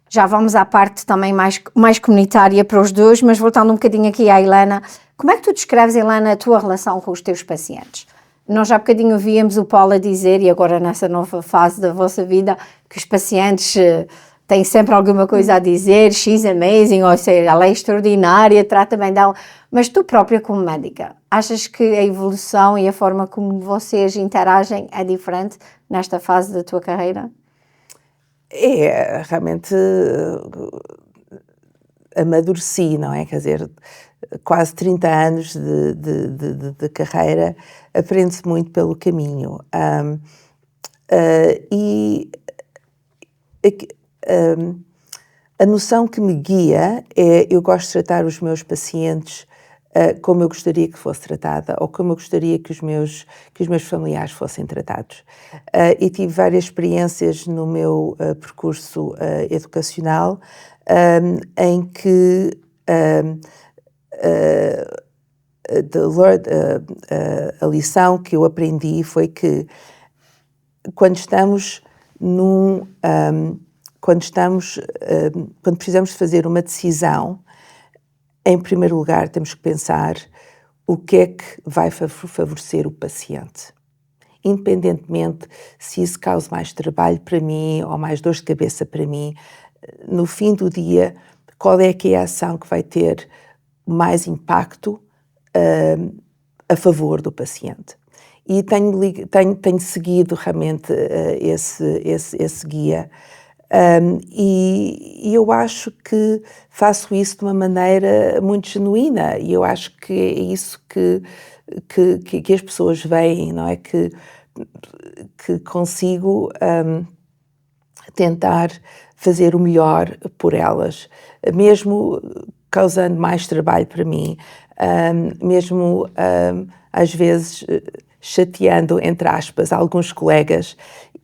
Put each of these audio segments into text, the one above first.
Já vamos à parte também mais comunitária para os dois, mas voltando um bocadinho aqui à Helena, como é que tu descreves, Helena, a tua relação com os teus pacientes? Nós já há bocadinho víamos o Paulo a dizer, e agora nessa nova fase da vossa vida, que os pacientes têm sempre alguma coisa a dizer, she's amazing, ou seja, ela é extraordinária, trata bem dela. Mas tu própria como médica, achas que a evolução e a forma como vocês interagem é diferente nesta fase da tua carreira? É, realmente amadureci, não é? Quer dizer, quase 30 anos de carreira, aprende-se muito pelo caminho. A noção que me guia é, eu gosto de tratar os meus pacientes como eu gostaria que fosse tratada, ou como eu gostaria que os meus familiares fossem tratados. E tive várias experiências no meu percurso educacional em que a lição que eu aprendi foi que quando precisamos de fazer uma decisão, em primeiro lugar temos que pensar o que é que vai favorecer o paciente. Independentemente se isso causa mais trabalho para mim ou mais dor de cabeça para mim, no fim do dia, qual é que é a ação que vai ter mais impacto a favor do paciente. E tenho seguido realmente esse guia. E eu acho que faço isso de uma maneira muito genuína, e eu acho que é isso que as pessoas veem, não é? Que consigo tentar fazer o melhor por elas, mesmo causando mais trabalho para mim, mesmo às vezes chateando, entre aspas, alguns colegas,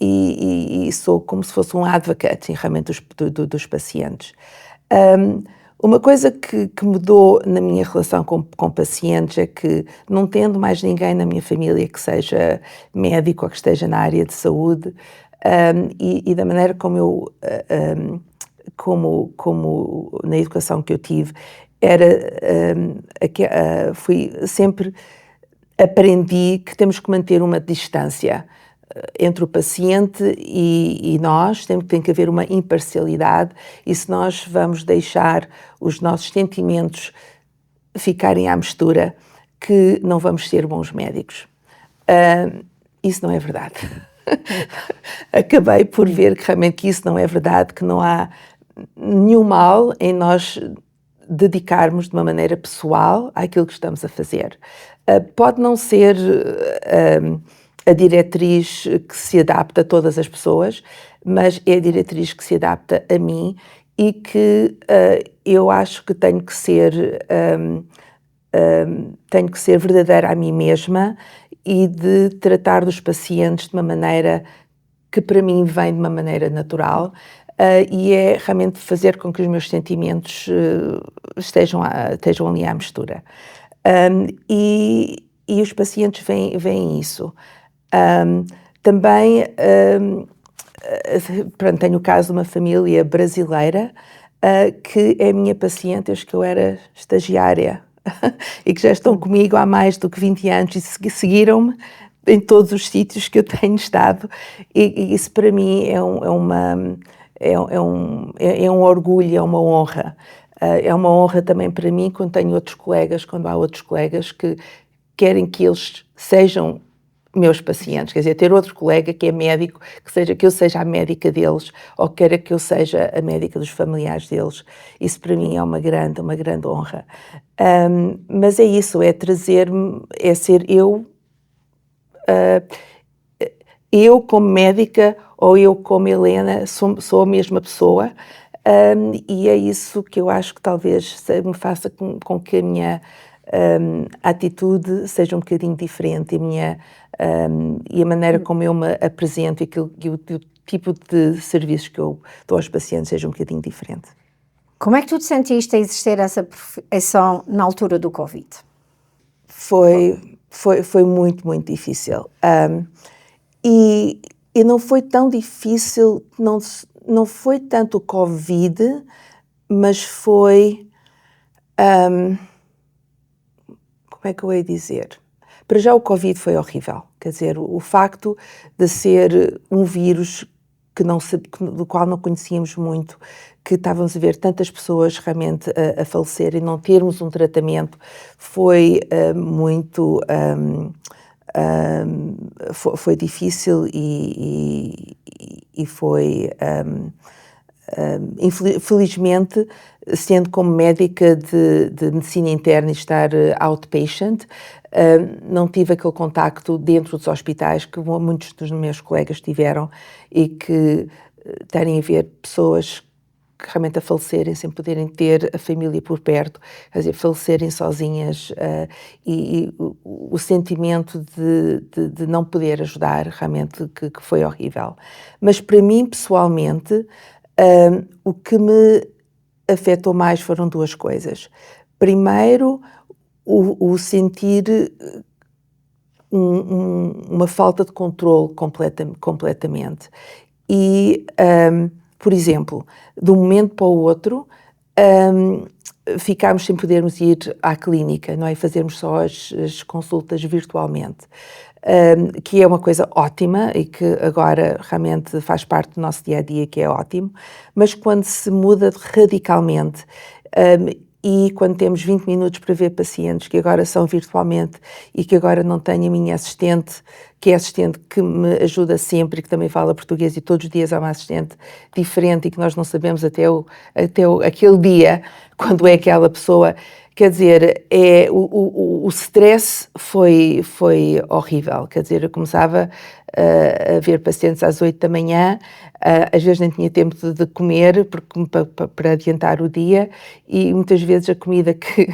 e sou como se fosse um advocate realmente dos pacientes. Uma coisa que mudou na minha relação com pacientes é que, não tendo mais ninguém na minha família que seja médico ou que esteja na área de saúde, e da maneira como eu, como na educação que eu tive, aprendi que temos que manter uma distância entre o paciente e nós, tem que haver uma imparcialidade, e se nós vamos deixar os nossos sentimentos ficarem à mistura, que não vamos ser bons médicos. Isso não é verdade. Acabei por ver que realmente que isso não é verdade, que não há nenhum mal em nós dedicarmos de uma maneira pessoal àquilo que estamos a fazer. Pode não ser a diretriz que se adapta a todas as pessoas, mas é a diretriz que se adapta a mim, e que eu acho que tenho que ser verdadeira a mim mesma, e de tratar dos pacientes de uma maneira que para mim vem de uma maneira natural, e é realmente fazer com que os meus sentimentos estejam ali à mistura. E os pacientes veem isso. Também tenho o caso de uma família brasileira que é minha paciente desde que eu era estagiária e que já estão comigo há mais do que 20 anos e seguiram-me em todos os sítios que eu tenho estado, e isso para mim é um orgulho, é uma honra. É uma honra também para mim quando há outros colegas que querem que eles sejam meus pacientes, quer dizer, ter outro colega que é médico, que eu seja a médica deles, ou queira que eu seja a médica dos familiares deles. Isso para mim é uma grande honra. Mas é isso, é ser eu como médica, ou eu como Helena, sou a mesma pessoa, e é isso que eu acho que talvez me faça com que a minha atitude seja um bocadinho diferente, e a maneira como eu me apresento e o tipo de serviços que eu dou aos pacientes seja um bocadinho diferente. Como é que tu te sentiste a exercer essa profissão na altura do Covid? Foi muito, muito difícil. E não foi tão difícil, não foi tanto o Covid, mas foi, como é que eu ia dizer? Para já o Covid foi horrível, quer dizer, o facto de ser um vírus do qual não conhecíamos muito, que estávamos a ver tantas pessoas realmente a falecer e não termos um tratamento, foi muito... foi difícil e foi... Felizmente, sendo como médica de medicina interna e estar outpatient, não tive aquele contacto dentro dos hospitais que muitos dos meus colegas tiveram e que terem a ver pessoas que realmente a falecerem sem poderem ter a família por perto, quer dizer, falecerem sozinhas e o sentimento de não poder ajudar realmente que foi horrível. Mas para mim, pessoalmente, o que me afetou mais foram duas coisas. Primeiro, o sentir uma falta de controle completamente. E, por exemplo, de um momento para o outro, ficámos sem podermos ir à clínica, não é? Fazermos só as consultas virtualmente. Que é uma coisa ótima e que agora realmente faz parte do nosso dia-a-dia, que é ótimo, mas quando se muda radicalmente e quando temos 20 minutos para ver pacientes que agora são virtualmente e que agora não tenho a minha assistente, que é assistente que me ajuda sempre e que também fala português e todos os dias há uma assistente diferente e que nós não sabemos até aquele dia quando é aquela pessoa. Quer dizer, o stress foi horrível. Quer dizer, eu começava a ver pacientes às 8 da manhã, às vezes nem tinha tempo de comer para adiantar o dia e muitas vezes a comida que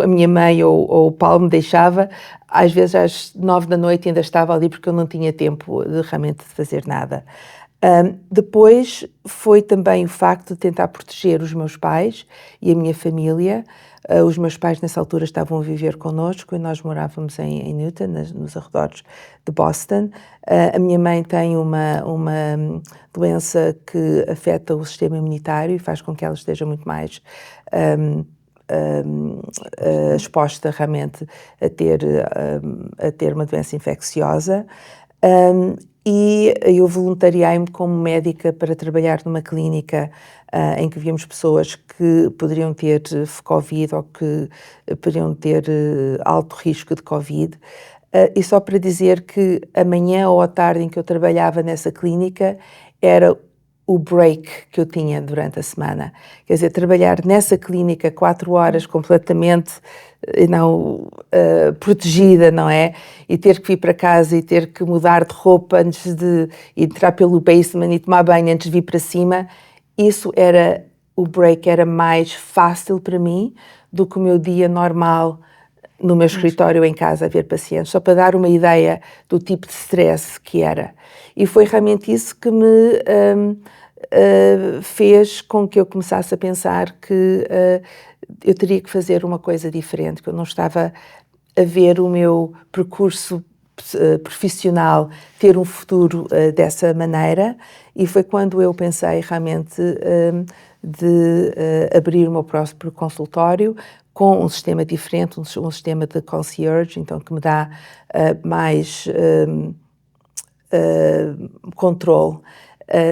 a minha mãe ou o Paulo me deixava, às vezes às 9 da noite ainda estava ali porque eu não tinha tempo de realmente fazer nada. Depois foi também o facto de tentar proteger os meus pais e a minha família. Os meus pais nessa altura estavam a viver connosco e nós morávamos em Newton, nos arredores de Boston. A minha mãe tem uma doença que afeta o sistema imunitário e faz com que ela esteja muito mais exposta realmente a ter uma doença infecciosa. E eu voluntariei-me como médica para trabalhar numa clínica em que víamos pessoas que poderiam ter Covid ou que poderiam ter alto risco de Covid. E só para dizer que a manhã ou à tarde em que eu trabalhava nessa clínica era o break que eu tinha durante a semana. Quer dizer, trabalhar nessa clínica 4 horas completamente protegida, não é? E ter que ir para casa e ter que mudar de roupa antes de entrar pelo basement e tomar banho antes de vir para cima, o break era mais fácil para mim do que o meu dia normal no meu escritório em casa a ver pacientes, só para dar uma ideia do tipo de stress que era. E foi realmente isso que me fez com que eu começasse a pensar que eu teria que fazer uma coisa diferente, que eu não estava a ver o meu percurso profissional ter um futuro dessa maneira, e foi quando eu pensei realmente de abrir o meu próprio consultório com um sistema diferente, um sistema de concierge, então que me dá mais controle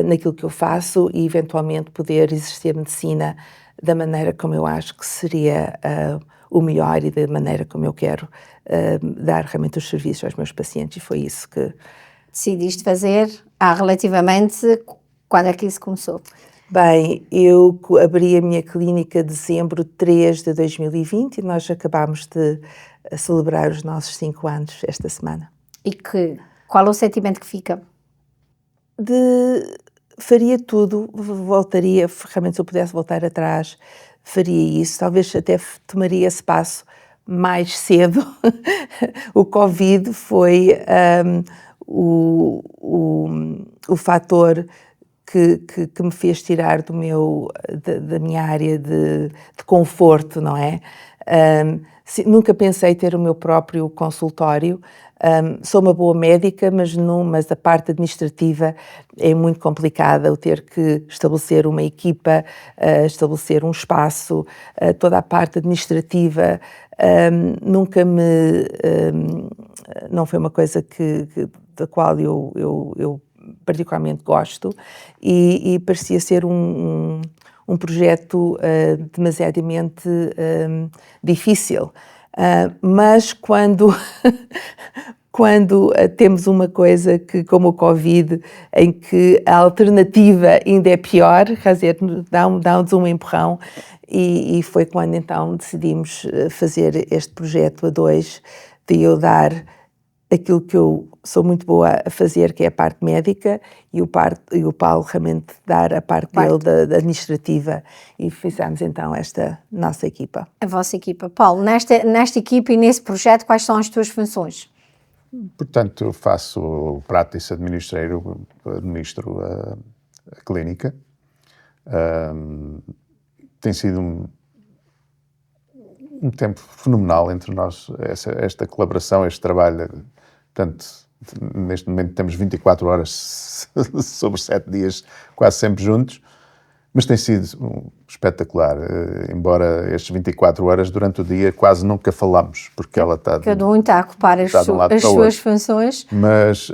naquilo que eu faço e eventualmente poder exercer medicina da maneira como eu acho que seria o melhor e da maneira como eu quero dar realmente os serviços aos meus pacientes, e foi isso que... Decidiste fazer há relativamente... Quando é que isso começou? Bem, eu abri a minha clínica em dezembro 3 de 2020 e nós acabámos de celebrar os nossos 5 anos esta semana. E qual é o sentimento que fica? Faria tudo, voltaria, realmente se eu pudesse voltar atrás, faria isso, talvez até tomaria esse passo mais cedo. O Covid foi o fator que me fez tirar da minha área de conforto, não é? Nunca pensei ter o meu próprio consultório, Sou uma boa médica, mas a parte administrativa é muito complicada, eu ter que estabelecer uma equipa, estabelecer um espaço, toda a parte administrativa, não foi uma coisa da qual eu particularmente gosto, e parecia ser um projeto demasiadamente difícil. Mas quando temos uma coisa como o Covid, em que a alternativa ainda é pior, quer dizer, dá-nos um empurrão, e foi quando então decidimos fazer este projeto a dois, de eu dar aquilo que eu sou muito boa a fazer, que é a parte médica, e o Paulo realmente dar a parte dele da administrativa, e fizemos então esta nossa equipa. A vossa equipa. Paulo, nesta equipa e nesse projeto, quais são as tuas funções? Portanto, eu faço o practice administro a clínica. Tem sido um tempo fenomenal entre nós, esta colaboração, este trabalho. Portanto, neste momento temos 24 horas sobre 7 dias, quase sempre juntos, mas tem sido espetacular, embora estes 24 horas durante o dia quase nunca falamos, porque ela está... Cada um está a ocupar as suas funções. Mas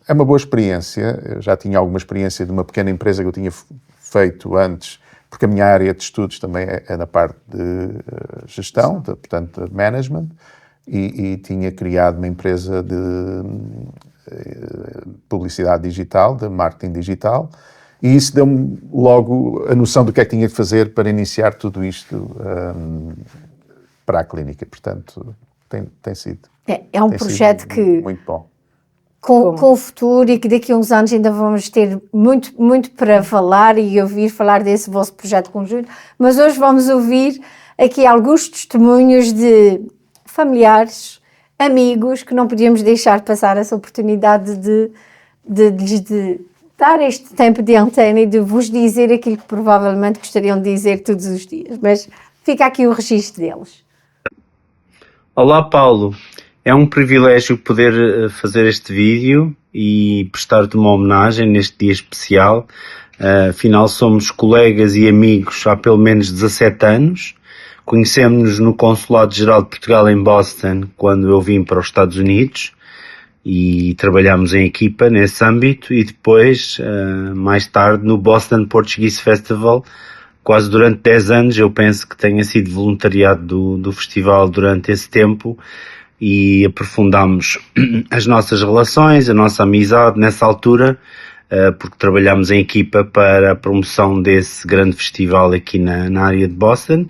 é uma boa experiência. Eu já tinha alguma experiência de uma pequena empresa que eu tinha feito antes, porque a minha área de estudos também é na parte de gestão, portanto, de management, e tinha criado uma empresa de publicidade digital, de marketing digital, e isso deu-me logo a noção do que é que tinha de fazer para iniciar tudo isto para a clínica. Portanto, tem sido. É um projeto que... Muito bom. Com o futuro, e que daqui a uns anos ainda vamos ter muito, muito para falar e ouvir falar desse vosso projeto conjunto, mas hoje vamos ouvir aqui alguns testemunhos de familiares, amigos, que não podíamos deixar passar essa oportunidade de dar este tempo de antena e de vos dizer aquilo que provavelmente gostariam de dizer todos os dias, mas fica aqui o registro deles. Olá, Paulo. É um privilégio poder fazer este vídeo e prestar-te uma homenagem neste dia especial. Afinal, somos colegas e amigos há pelo menos 17 anos. Conhecemos-nos no Consulado-Geral de Portugal em Boston, quando eu vim para os Estados Unidos, e trabalhámos em equipa nesse âmbito, e depois, mais tarde, no Boston Portuguese Festival, quase durante 10 anos. Eu penso que tenha sido voluntariado do festival durante esse tempo, e aprofundámos as nossas relações, a nossa amizade nessa altura, porque trabalhámos em equipa para a promoção desse grande festival aqui na área de Boston,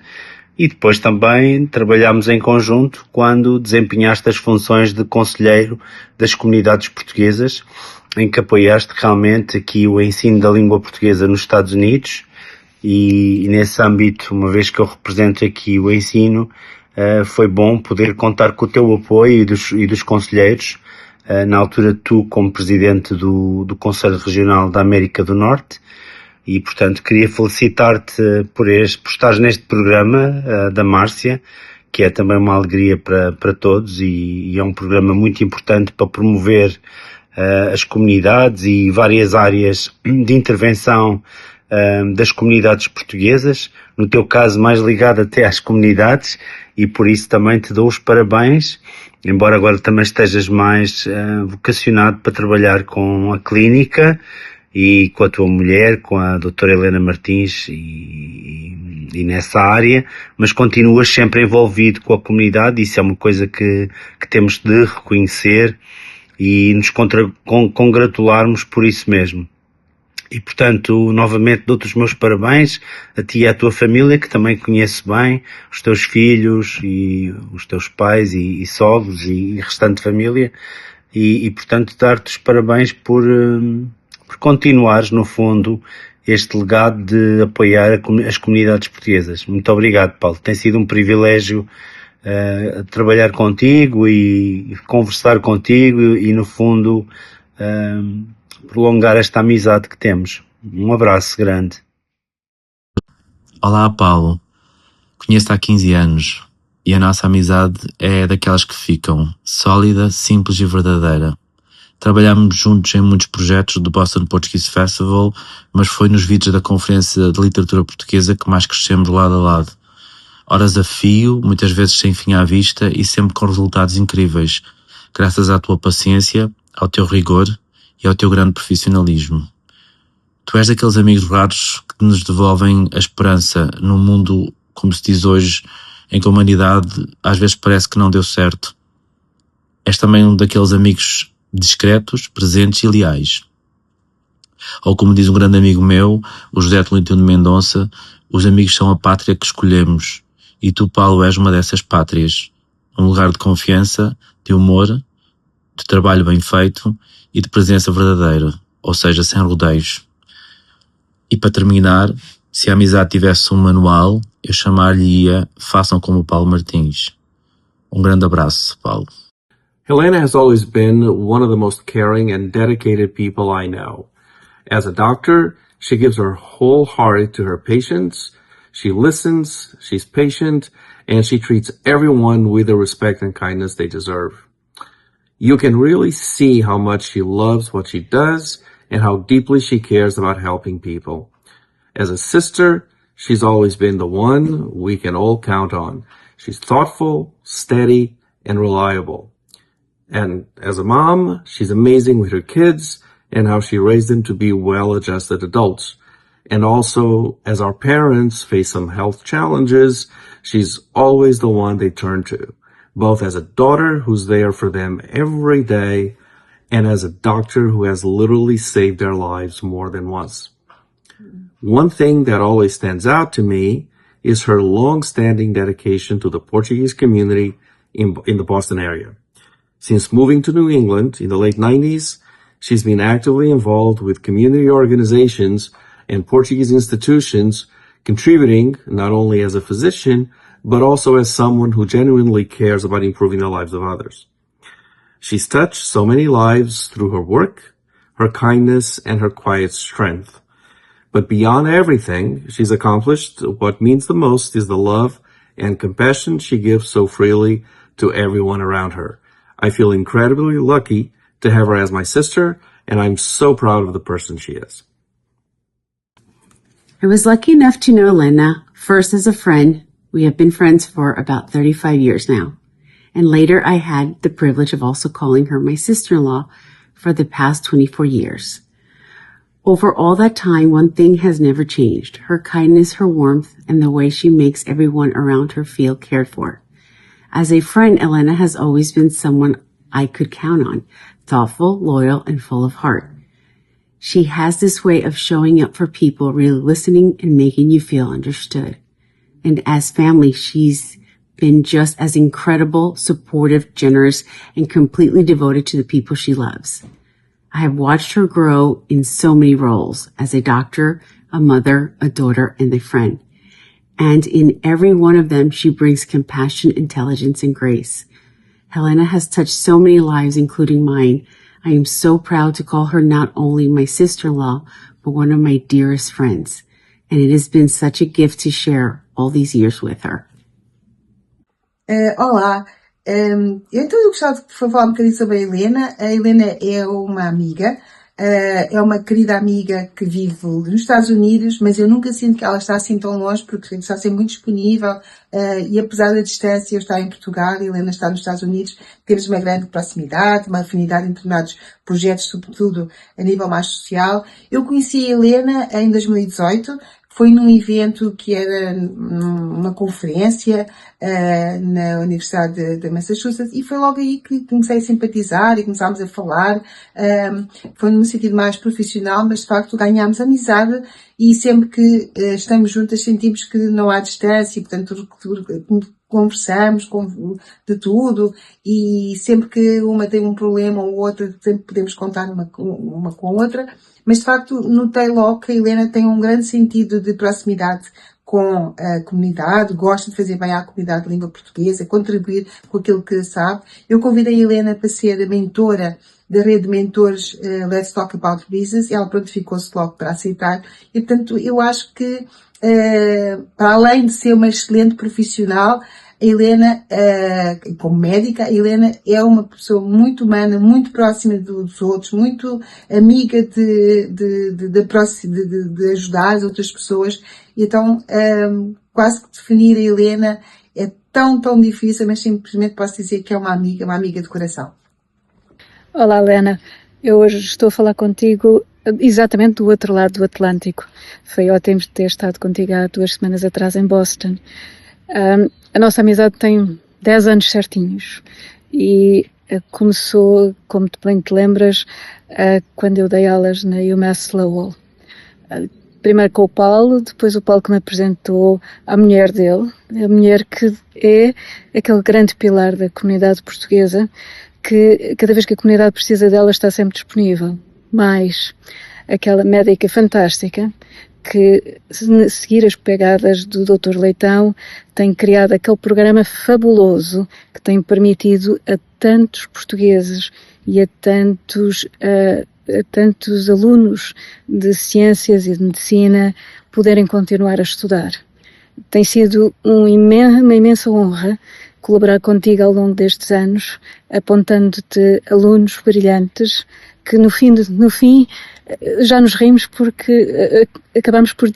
e depois também trabalhámos em conjunto quando desempenhaste as funções de conselheiro das comunidades portuguesas, em que apoiaste realmente aqui o ensino da língua portuguesa nos Estados Unidos, e nesse âmbito, uma vez que eu represento aqui o ensino, foi bom poder contar com o teu apoio e dos conselheiros, na altura tu como presidente do Conselho Regional da América do Norte, e portanto queria felicitar-te por estares neste programa da Márcia, que é também uma alegria para todos, e é um programa muito importante para promover as comunidades e várias áreas de intervenção das comunidades portuguesas, no teu caso mais ligado até às comunidades, e por isso também te dou os parabéns, embora agora também estejas mais vocacionado para trabalhar com a clínica e com a tua mulher, com a doutora Helena Martins, e nessa área, mas continuas sempre envolvido com a comunidade. Isso é uma coisa que temos de reconhecer e nos congratularmos por isso mesmo. E, portanto, novamente dou-te os meus parabéns a ti e à tua família, que também conheço bem, os teus filhos e os teus pais e sogros e restante família, e portanto, dar-te os parabéns por continuares, no fundo, este legado de apoiar as comunidades portuguesas. Muito obrigado, Paulo. Tem sido um privilégio trabalhar contigo e conversar contigo e, no fundo, prolongar esta amizade que temos. Um abraço grande. Olá, Paulo. Conheço-te há 15 anos e a nossa amizade é daquelas que ficam, sólida, simples e verdadeira. Trabalhámos juntos em muitos projetos do Boston Portuguese Festival, mas foi nos vídeos da Conferência de Literatura Portuguesa que mais crescemos lado a lado. Horas a fio, muitas vezes sem fim à vista e sempre com resultados incríveis, graças à tua paciência, ao teu rigor e ao teu grande profissionalismo. Tu és daqueles amigos raros que nos devolvem a esperança num mundo, como se diz hoje, em que a humanidade às vezes parece que não deu certo. És também um daqueles amigos discretos, presentes e leais. Ou como diz um grande amigo meu, o José Tolentino de Mendonça, os amigos são a pátria que escolhemos, e tu, Paulo, és uma dessas pátrias. Um lugar de confiança, de humor, de trabalho bem feito e de presença verdadeira, ou seja, sem rodeios. E para terminar, se a amizade tivesse um manual, eu chamar-lhe-ia Façam como o Paulo Martins. Um grande abraço, Paulo. Helena has always been one of the most caring and dedicated people I know. As a doctor, she gives her whole heart to her patients. She listens, she's patient, and she treats everyone with the respect and kindness they deserve. You can really see how much she loves what she does and how deeply she cares about helping people. As a sister, she's always been the one we can all count on. She's thoughtful, steady, and reliable. And as a mom, she's amazing with her kids and how she raised them to be well-adjusted adults. And also, as our parents face some health challenges, she's always the one they turn to, both as a daughter who's there for them every day and as a doctor who has literally saved their lives more than once. One thing that always stands out to me is her long-standing dedication to the Portuguese community in the Boston area. Since moving to New England in the late 90s, she's been actively involved with community organizations and Portuguese institutions, contributing not only as a physician, but also as someone who genuinely cares about improving the lives of others. She's touched so many lives through her work, her kindness, and her quiet strength. But beyond everything she's accomplished, what means the most is the love and compassion she gives so freely to everyone around her. I feel incredibly lucky to have her as my sister, and I'm so proud of the person she is. I was lucky enough to know Elena first as a friend. We have been friends for about 35 years now. And later I had the privilege of also calling her my sister-in-law for the past 24 years. Over all that time, one thing has never changed: her kindness, her warmth, and the way she makes everyone around her feel cared for. As a friend, Elena has always been someone I could count on, thoughtful, loyal, and full of heart. She has this way of showing up for people, really listening and making you feel understood. And as family, she's been just as incredible, supportive, generous, and completely devoted to the people she loves. I have watched her grow in so many roles as a doctor, a mother, a daughter, and a friend. And in every one of them, she brings compassion, intelligence, and grace. Helena has touched so many lives, including mine. I am so proud to call her not only my sister-in-law, but one of my dearest friends. And it has been such a gift to share all these years with her. Olá, então eu gostava de falar um bocadinho sobre a Helena. A Helena é uma amiga, é uma querida amiga que vive nos Estados Unidos, mas eu nunca sinto que ela está assim tão longe, porque está sempre muito disponível, e apesar da distância, eu estar em Portugal e a Helena está nos Estados Unidos, temos uma grande proximidade, uma afinidade em determinados projetos, sobretudo a nível mais social. Eu conheci a Helena em 2018, foi num evento que era uma conferência na Universidade de Massachusetts, e foi logo aí que comecei a simpatizar e começámos a falar. Foi num sentido mais profissional, mas de facto ganhámos amizade, e sempre que estamos juntas sentimos que não há distância, e portanto conversamos de tudo, e sempre que uma tem um problema ou outra, sempre podemos contar uma com a outra. Mas de facto notei logo que a Helena tem um grande sentido de proximidade com a comunidade, gosta de fazer bem à comunidade de língua portuguesa, contribuir com aquilo que sabe. Eu convidei a Helena para ser a mentora da rede de mentores Let's Talk About Business, e ela prontificou-se logo para aceitar, e portanto eu acho que para além de ser uma excelente profissional, A Helena, como médica, a Helena é uma pessoa muito humana, muito próxima dos outros, muito amiga de ajudar as outras pessoas. E então, quase que definir a Helena é tão difícil, mas simplesmente posso dizer que é uma amiga de coração. Olá, Helena. Eu hoje estou a falar contigo exatamente do outro lado do Atlântico. Foi ótimo ter estado contigo há 2 semanas atrás em Boston. A nossa amizade tem 10 anos certinhos e começou, como tu bem te lembras, quando eu dei aulas na UMass Lowell. Primeiro com o Paulo, depois o Paulo que me apresentou a mulher dele, a mulher que é aquele grande pilar da comunidade portuguesa, que cada vez que a comunidade precisa dela está sempre disponível. Mais aquela médica fantástica que, seguir as pegadas do Dr. Leitão, tem criado aquele programa fabuloso que tem permitido a tantos portugueses e a tantos alunos de ciências e de medicina poderem continuar a estudar. Tem sido uma imensa honra colaborar contigo ao longo destes anos, apontando-te alunos brilhantes que no fim já nos rimos porque acabamos por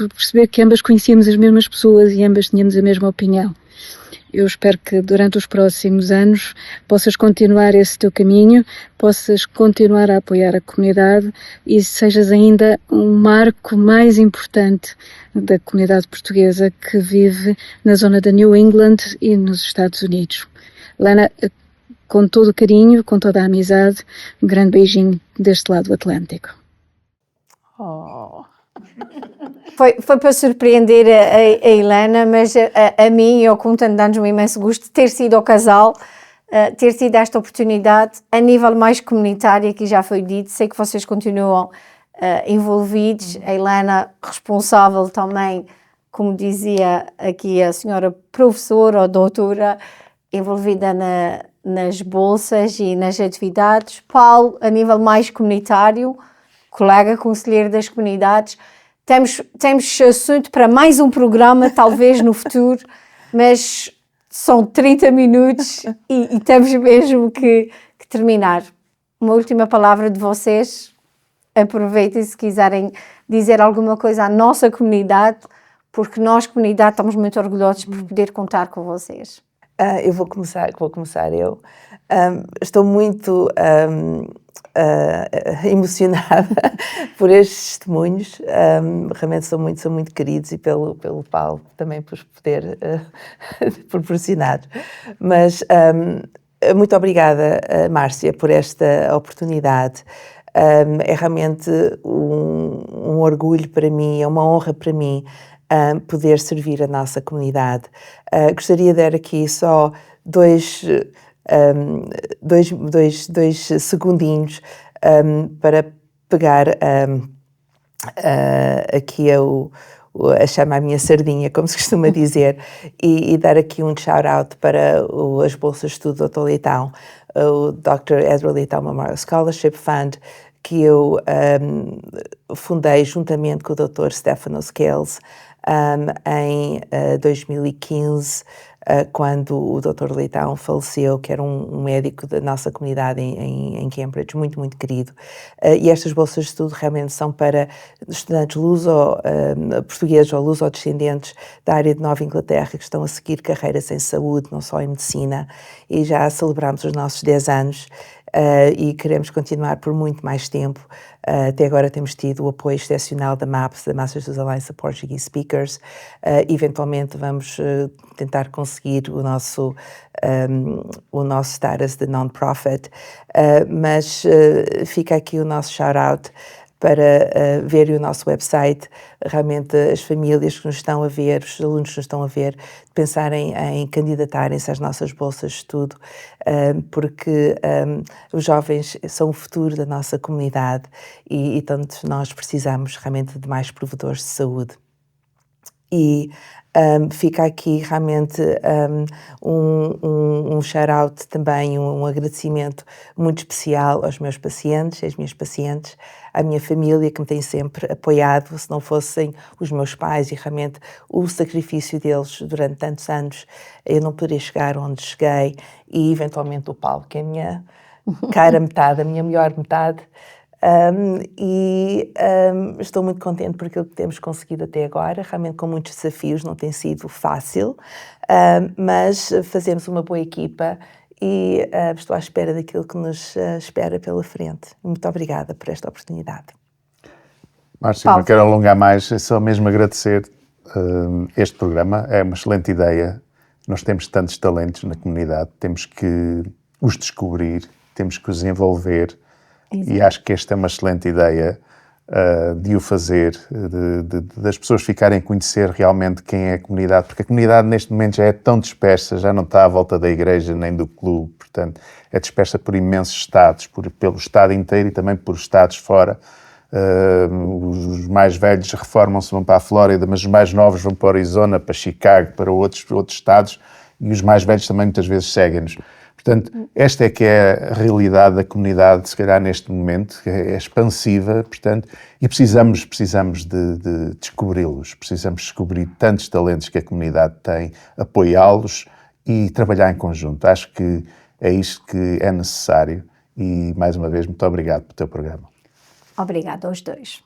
perceber que ambas conhecíamos as mesmas pessoas e ambas tínhamos a mesma opinião. Eu espero que durante os próximos anos possas continuar esse teu caminho, possas continuar a apoiar a comunidade e sejas ainda um marco mais importante da comunidade portuguesa que vive na zona da New England e nos Estados Unidos. Helena, com todo o carinho, com toda a amizade, um grande beijinho deste lado do Atlântico. Oh. Foi para surpreender a Helena, mas a mim e ao Contan dá-nos um imenso gosto de ter sido ao casal, ter tido esta oportunidade a nível mais comunitário, que já foi dito. Sei que vocês continuam envolvidos, a Helena responsável também, como dizia aqui a senhora professora ou doutora, envolvida nas bolsas e nas atividades. Paulo, a nível mais comunitário, colega conselheiro das comunidades. Temos assunto para mais um programa, talvez no futuro, mas são 30 minutos e temos mesmo que terminar. Uma última palavra de vocês. Aproveitem se quiserem dizer alguma coisa à nossa comunidade, porque nós, comunidade, estamos muito orgulhosos por poder contar com vocês. Eu vou começar eu. Estou muito emocionada por estes testemunhos. Realmente são muito queridos e pelo Paulo também por poder proporcionar. Mas muito obrigada, Márcia, por esta oportunidade. É realmente um orgulho para mim, é uma honra para mim poder servir a nossa comunidade. Gostaria de dar aqui só dois segundinhos para pegar aqui a chama à minha sardinha, como se costuma dizer, e dar aqui um shout-out para as bolsas de estudo do Dr. Leitão, o Dr. Edward Leitão Memorial Scholarship Fund, que eu fundei juntamente com o Dr. Stefano Scales em 2015, quando o Dr. Leitão faleceu, que era um médico da nossa comunidade em Cambridge, muito querido. E estas bolsas de estudo realmente são para estudantes portugueses ou luso-descendentes da área de Nova Inglaterra que estão a seguir carreiras em saúde, não só em medicina, e já celebramos os nossos 10 anos. E queremos continuar por muito mais tempo. Até agora temos tido o apoio excepcional da MAPS, da Massachusetts Alliance of Portuguese Speakers. Eventualmente vamos tentar conseguir o nosso status de non-profit, mas fica aqui o nosso shout-out para verem o nosso website. Realmente as famílias que nos estão a ver, os alunos que nos estão a ver, pensarem em candidatarem-se às nossas bolsas de estudo, porque os jovens são o futuro da nossa comunidade e tanto nós precisamos realmente de mais provedores de saúde. E fica aqui realmente um shout-out também, um agradecimento muito especial aos meus pacientes, às minhas pacientes, à minha família que me tem sempre apoiado. Se não fossem os meus pais e realmente o sacrifício deles durante tantos anos, eu não poderia chegar onde cheguei. E eventualmente o Paulo, que é a minha cara metade, a minha melhor metade. Estou muito contente por aquilo que temos conseguido até agora, realmente com muitos desafios, não tem sido fácil, mas fazemos uma boa equipa e estou à espera daquilo que nos espera pela frente. Muito obrigada por esta oportunidade. Márcio, não quero alongar mais, é só mesmo agradecer este programa, é uma excelente ideia. Nós temos tantos talentos na comunidade, temos que os descobrir, temos que os envolver. Exato. E acho que esta é uma excelente ideia de o fazer, das pessoas ficarem a conhecer realmente quem é a comunidade, porque a comunidade neste momento já é tão dispersa, já não está à volta da igreja nem do clube, portanto é dispersa por imensos estados, pelo estado inteiro e também por estados fora. Os mais velhos reformam-se, vão para a Flórida, mas os mais novos vão para Arizona, para Chicago, para outros estados, e os mais velhos também muitas vezes seguem-nos. Portanto, esta é que é a realidade da comunidade, se calhar neste momento, é expansiva, portanto, e precisamos de descobri-los, precisamos descobrir tantos talentos que a comunidade tem, apoiá-los e trabalhar em conjunto. Acho que é isto que é necessário e, mais uma vez, muito obrigado pelo teu programa. Obrigada aos dois.